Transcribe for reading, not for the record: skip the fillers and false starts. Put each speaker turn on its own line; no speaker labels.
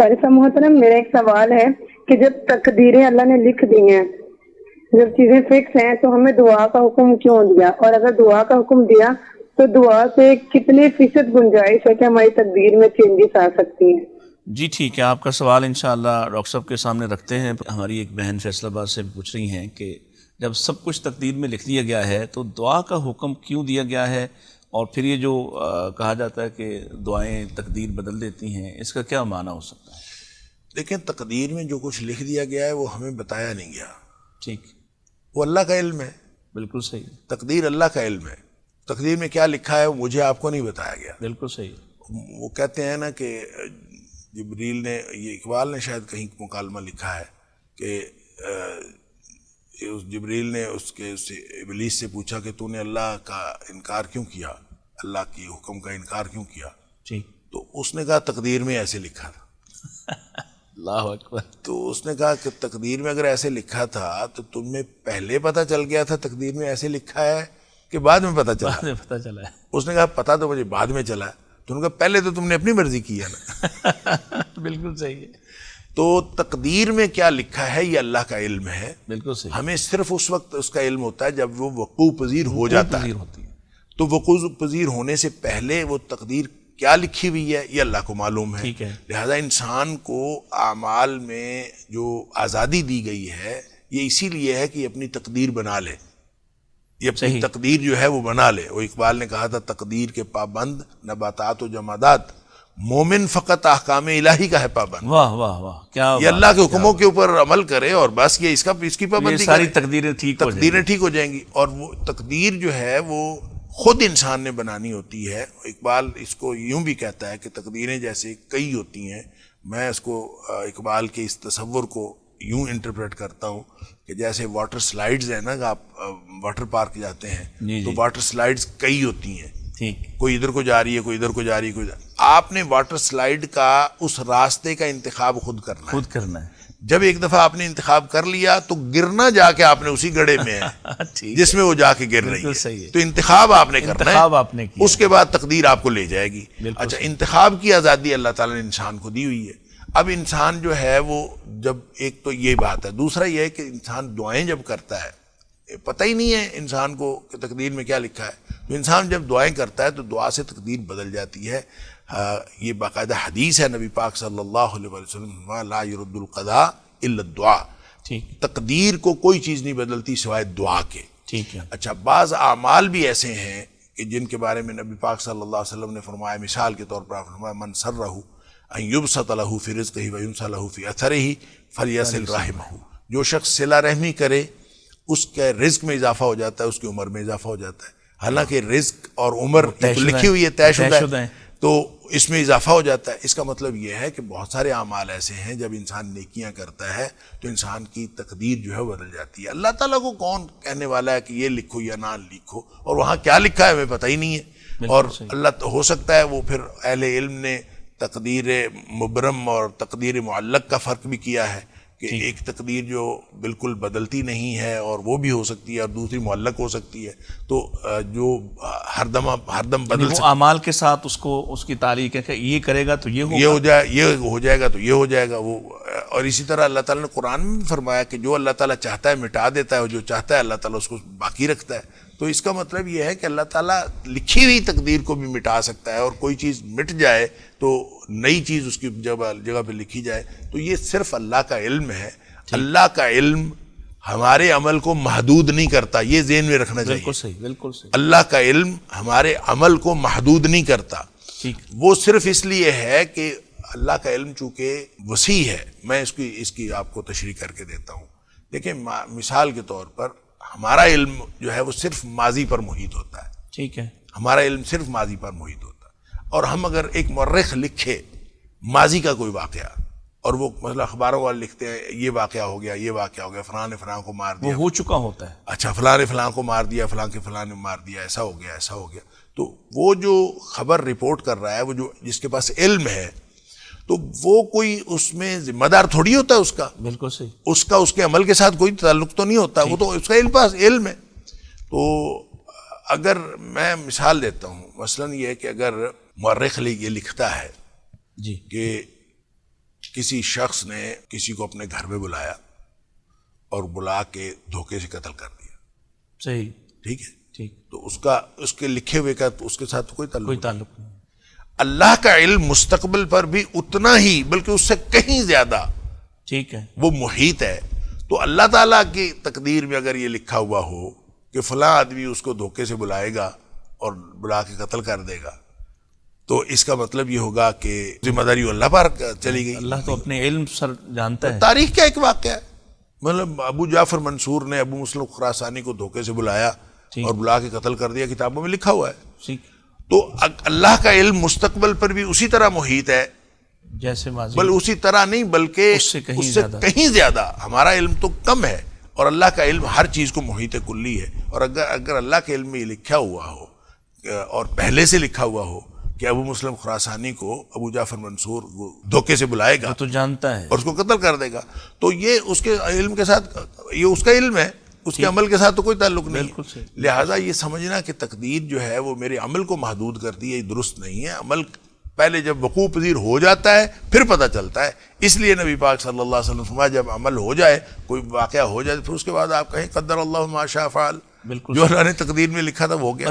قاری صاحب محترم، میرا ایک سوال ہے کہ جب تقدیریں اللہ نے لکھ دی ہیں، جب چیزیں فکس ہیں، تو ہمیں دعا کا حکم کیوں دیا؟ اور اگر دعا کا حکم دیا تو دعا سے کتنے فیصد گنجائش ہے کہ ہماری تقدیر میں چینجز آ سکتی ہیں؟
جی ٹھیک ہے، آپ کا سوال انشاءاللہ ڈاکٹر صاحب کے سامنے رکھتے ہیں۔ ہماری ایک بہن فیصل آباد سے پوچھ رہی ہیں کہ جب سب کچھ تقدیر میں لکھ دیا گیا ہے تو دعا کا حکم کیوں دیا گیا ہے، اور پھر یہ جو کہا جاتا ہے کہ دعائیں تقدیر بدل دیتی ہیں، اس کا کیا معنی ہو سکتا ہے؟
دیکھیں، تقدیر میں جو کچھ لکھ دیا گیا ہے وہ ہمیں بتایا نہیں گیا،
ٹھیک،
وہ اللہ کا علم ہے۔
بالکل صحیح،
تقدیر اللہ کا علم ہے، تقدیر میں کیا لکھا ہے مجھے آپ کو نہیں بتایا گیا۔
بالکل صحیح۔
وہ کہتے ہیں نا کہ جبریل نے، یہ اقبال نے شاید کہیں مکالمہ لکھا ہے کہ جبریل نے اس ابلیس سے پوچھا کہ تو نے اللہ کا انکار کیوں کیا، اللہ کی حکم کا انکار کیوں کیا؟
ٹھیک،
تو اس نے کہا تقدیر میں ایسے لکھا تھا۔
اللہ اکبر۔
تو اس نے کہا کہ تقدیر میں اگر ایسے لکھا تھا تو تمہیں پہلے پتہ چل گیا تھا تقدیر میں ایسے لکھا ہے کہ بعد میں پتہ چلا؟
بعد میں پتہ چلا ہے۔
اس نے کہا پتہ تو مجھے بعد میں چلا ہے۔ تو انہوں نے کہا پہلے تو تم نے اپنی مرضی کی ہے نا۔
بالکل صحیح ہے۔
تو تقدیر میں کیا لکھا ہے یہ اللہ کا علم ہے،
بالکل صحیح،
ہمیں صرف اس وقت اس کا علم ہوتا ہے جب وہ وقوع پذیر ہو جاتا ہے۔
ہوتی ہے۔
تو وقوع پذیر ہونے سے پہلے وہ تقدیر کیا لکھی ہوئی ہے یہ اللہ کو معلوم ہے۔
ٹھیک ہے۔
لہذا انسان کو اعمال میں جو آزادی دی گئی ہے یہ اسی لیے ہے کہ یہ اپنی تقدیر بنا لے، یہ اپنی تقدیر جو ہے وہ بنا لے۔ وہ اقبال نے کہا تھا تقدیر کے پابند نباتات و جمادات، مومن فقط احکام الہی کا ہے پابند۔
واہ واہ واہ، کیا
یہ اللہ کے حکموں کے اوپر عمل کرے اور بس یہ اس کی پابندی
ساری
کرے،
تقدیریں ٹھیک ہو جائیں
تقدیریں ٹھیک ہو جائیں گی۔ اور وہ تقدیر جو ہے وہ خود انسان نے بنانی ہوتی ہے۔ اقبال اس کو یوں بھی کہتا ہے کہ تقدیریں جیسے کئی ہوتی ہیں، میں اس کو اقبال کے اس تصور کو یوں انٹرپریٹ کرتا ہوں کہ جیسے واٹر سلائیڈز ہیں نا، آپ واٹر پارک جاتے ہیں تو واٹر سلائیڈز کئی ہوتی ہیں،
ٹھیک،
کوئی ادھر کو جا رہی ہے، کوئی ادھر کو جا رہی ہے، کوئی آپ نے واٹر سلائیڈ کا اس راستے کا انتخاب خود کرنا ہے۔
خود کرنا ہے۔
جب ایک دفعہ آپ نے انتخاب کر لیا تو گرنا جا کے آپ نے اسی گڑھے میں ہے جس میں وہ جا کے گر رہی ہے۔ تو انتخاب آپ نے کرنا
انتخاب آپ نے
ہے،
کیا،
اس کے بعد تقدیر آپ کو لے جائے گی۔ اچھا، انتخاب کی آزادی اللہ تعالیٰ نے انسان کو دی ہوئی ہے۔ اب انسان جو ہے وہ جب، ایک تو یہ بات ہے، دوسرا یہ ہے کہ انسان دعائیں جب کرتا ہے، پتہ ہی نہیں ہے انسان کو کہ تقدیر میں کیا لکھا ہے، تو انسان جب دعائیں کرتا ہے تو دعا سے تقدیر بدل جاتی ہے۔ یہ باقاعدہ حدیث ہے نبی پاک صلی اللہ علیہ وسلم، لا يرد القضاء الا الدعاء،
ٹھیک،
تقدیر کو کوئی چیز نہیں بدلتی سوائے دعا کے۔
ٹھیک ہے۔
اچھا، بعض اعمال بھی ایسے ہیں کہ جن کے بارے میں نبی پاک صلی اللہ علیہ وسلم نے فرمایا، مثال کے طور پر آپ نے فرمایا من سرہ ان یبسط لہ فی رزقہ وینسى لہ فی اثرہ فلیصل رحمہ، جو شخص صلہ رحمی کرے اس کے رزق میں اضافہ ہو جاتا ہے، اس کی عمر میں اضافہ ہو جاتا ہے۔ حالانکہ رزق اور عمر لکھی ہوئی ہے، طے شدہ ہے، تو اس میں اضافہ ہو جاتا ہے۔ اس کا مطلب یہ ہے کہ بہت سارے اعمال ایسے ہیں جب انسان نیکیاں کرتا ہے تو انسان کی تقدیر جو ہے بدل جاتی ہے۔ اللہ تعالیٰ کو کون کہنے والا ہے کہ یہ لکھو یا نہ لکھو، اور وہاں کیا لکھا ہے ہمیں پتہ ہی نہیں ہے۔ اور اللہ ہو سکتا ہے وہ پھر اہل علم نے تقدیر مبرم اور تقدیر معلق کا فرق بھی کیا ہے کہ ایک تقدیر جو بالکل بدلتی نہیں ہے اور وہ بھی ہو سکتی ہے، اور دوسری معلق ہو سکتی ہے، تو جو ہر دم بدل
وہ اعمال کے ساتھ اس کی تعلیق ہے کہ یہ کرے گا تو یہ ہوگا،
یہ ہو جائے گا تو یہ ہو جائے گا وہ۔ اور اسی طرح اللہ تعالیٰ نے قرآن میں بھی فرمایا کہ جو اللہ تعالیٰ چاہتا ہے مٹا دیتا ہے، اور جو چاہتا ہے اللہ تعالیٰ اس کو باقی رکھتا ہے۔ تو اس کا مطلب یہ ہے کہ اللہ تعالیٰ لکھی ہوئی تقدیر کو بھی مٹا سکتا ہے، اور کوئی چیز مٹ جائے تو نئی چیز اس کی جگہ پہ لکھی جائے، تو یہ صرف اللہ کا علم ہے۔ اللہ کا علم ہمارے عمل کو محدود نہیں کرتا، یہ ذہن میں رکھنا چاہیے۔
بالکل صحیح، بالکل صحیح۔
اللہ کا علم ہمارے عمل کو محدود نہیں کرتا، وہ صرف اس لیے ہے کہ اللہ کا علم چونکہ وسیع ہے۔ میں اس کی آپ کو تشریح کر کے دیتا ہوں۔ دیکھیں، مثال کے طور پر ہمارا علم جو ہے وہ صرف ماضی پر محیط ہوتا ہے،
ٹھیک ہے،
ہمارا علم صرف ماضی پر محیط ہوتا ہے۔ اور ہم اگر ایک مورخ لکھے ماضی کا کوئی واقعہ، اور وہ مثلا اخباروں والے لکھتے ہیں یہ واقعہ ہو گیا، یہ واقعہ ہو گیا، فلاں نے فلاں کو مار دیا،
وہ ہو چکا ہوتا ہے،
اچھا فلاں نے فلاں کو مار دیا، فلاں کے فلاں نے مار دیا، ایسا ہو گیا، ایسا ہو گیا۔ تو وہ جو خبر رپورٹ کر رہا ہے، وہ جو جس کے پاس علم ہے، تو وہ کوئی اس میں ذمہ دار تھوڑی ہوتا ہے اس کا،
بالکل صحیح،
اس کے عمل کے ساتھ کوئی تعلق تو نہیں ہوتا، وہ تو اس کا پاس علم ہے۔ تو اگر میں مثال دیتا ہوں، مثلا یہ ہے کہ اگر مورخ یہ لکھتا ہے
جی،
کہ کسی شخص نے کسی کو اپنے گھر میں بلایا اور بلا کے دھوکے سے قتل کر دیا،
صحیح،
ٹھیک ہے،
ٹھیک،
تو اس کے لکھے ہوئے کا اس کے ساتھ کوئی تعلق
کوئی
نہیں۔
تعلق نہیں،
اللہ کا علم مستقبل پر بھی اتنا ہی بلکہ اس سے کہیں زیادہ
ٹھیک ہے،
وہ محیط ہے۔ تو اللہ تعالیٰ کی تقدیر میں اگر یہ لکھا ہوا ہو کہ فلاں آدمی اس کو دھوکے سے بلائے گا اور بلا کے قتل کر دے گا، تو اس کا مطلب یہ ہوگا کہ ذمہ داری اللہ پر چلی گئی۔
اللہ تو اپنے علم سر جانتا ہے۔
تاریخ کا ایک واقعہ ہے، مطلب ابو جعفر منصور نے ابو مسلم خراسانی کو دھوکے سے بلایا
ٹھیک،
اور بلا کے قتل کر دیا، کتابوں میں لکھا ہوا ہے۔
ٹھیک،
تو اللہ کا علم مستقبل پر بھی اسی طرح محیط ہے،
جیسے ماضی،
بل اسی طرح نہیں بلکہ
اس سے کہیں
اس سے
زیادہ۔
کہیں زیادہ۔ ہمارا علم تو کم ہے اور اللہ کا علم ہر چیز کو محیط کلی ہے۔ اور اگر اللہ کے علم میں یہ لکھا ہوا ہو اور پہلے سے لکھا ہوا ہو کہ ابو مسلم خراسانی کو ابو جعفر منصور دھوکے سے بلائے گا
وہ تو جانتا ہے،
اور اس کو قتل کر دے گا، تو یہ اس کے علم کے ساتھ، یہ اس کا علم ہے، اس کے عمل کے ساتھ تو کوئی تعلق نہیں
بالکل
ہے۔
صحیح۔
لہٰذا یہ سمجھنا کہ تقدیر جو ہے وہ میرے عمل کو محدود کرتی ہے، یہ درست نہیں ہے۔ عمل پہلے جب وقوع پذیر ہو جاتا ہے پھر پتہ چلتا ہے۔ اس لیے نبی پاک صلی اللہ علیہ وسلم فرمایا جب عمل ہو جائے، کوئی واقعہ ہو جائے، پھر اس کے بعد آپ کہیں قدر اللہ ما شاء فعل،
بالکل
جو اللہ نے تقدیر میں لکھا تھا وہ ہو گیا۔